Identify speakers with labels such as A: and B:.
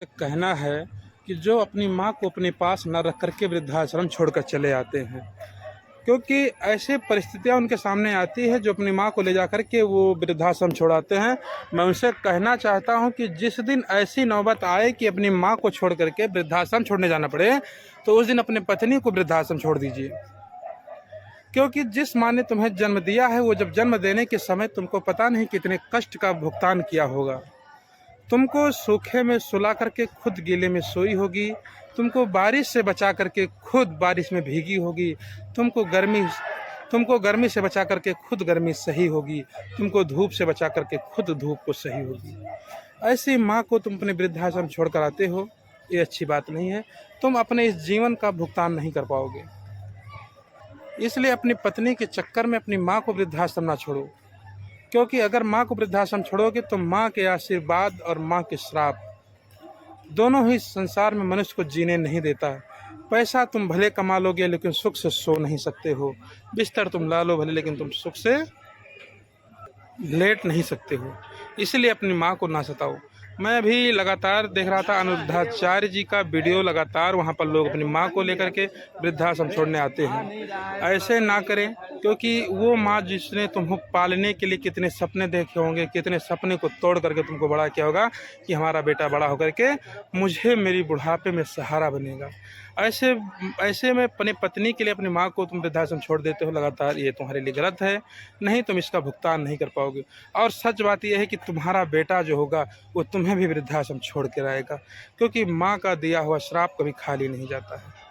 A: कहना है कि जो अपनी माँ को अपने पास न रख कर के वृद्धाश्रम छोड़कर चले आते हैं, क्योंकि ऐसी परिस्थितियाँ उनके सामने आती है जो अपनी माँ को ले जा कर के वो वृद्धाश्रम छोड़ाते हैं। मैं उनसे कहना चाहता हूँ कि जिस दिन ऐसी नौबत आए कि अपनी माँ को छोड़ कर के वृद्धाश्रम छोड़ने जाना पड़े, तो उस दिन अपनी पत्नी को वृद्धाश्रम छोड़ दीजिए। क्योंकि जिस माँ ने तुम्हें जन्म दिया है, वो जब जन्म देने के समय तुमको पता नहीं कितने कष्ट का भुगतान किया होगा। तुमको सूखे में सुला करके खुद गीले में सोई होगी, तुमको बारिश से बचा करके खुद बारिश में भीगी होगी, तुमको गर्मी से बचा करके खुद गर्मी सही होगी, तुमको धूप से बचा करके खुद धूप को सही होगी। ऐसी माँ को तुम अपने वृद्धाश्रम छोड़ कर आते हो, ये अच्छी बात नहीं है। तुम अपने इस जीवन का भुगतान नहीं कर पाओगे, इसलिए अपनी पत्नी के चक्कर में अपनी माँ को वृद्धाश्रम ना छोड़ो। क्योंकि अगर माँ को वृद्धाश्रम छोड़ोगे तो माँ के आशीर्वाद और माँ के श्राप दोनों ही संसार में मनुष्य को जीने नहीं देता है। पैसा तुम भले कमा लोगे लेकिन सुख से सो नहीं सकते हो, बिस्तर तुम ला लो भले लेकिन तुम सुख से लेट नहीं सकते हो। इसलिए अपनी माँ को ना सताओ। मैं भी लगातार देख रहा था अनिरुद्धाचार्य जी का वीडियो, लगातार वहाँ पर लोग अपनी माँ को लेकर के वृद्धाश्रम छोड़ने आते हैं। ऐसे ना करें, क्योंकि वो माँ जिसने तुमको पालने के लिए कितने सपने देखे होंगे, कितने सपने को तोड़ करके तुमको बड़ा किया होगा कि हमारा बेटा बड़ा होकर के मुझे मेरी बुढ़ापे में सहारा बनेगा। ऐसे ऐसे में अपनी पत्नी के लिए अपनी माँ को तुम वृद्धाश्रम छोड़ देते हो लगातार, ये तुम्हारे लिए गलत है। नहीं, तुम इसका भुगतान नहीं कर पाओगे। और सच बात यह है कि तुम्हारा बेटा जो होगा वो तुम्हें भी वृद्धाश्रम छोड़ के आएगा, क्योंकि माँ का दिया हुआ श्राप कभी खाली नहीं जाता है।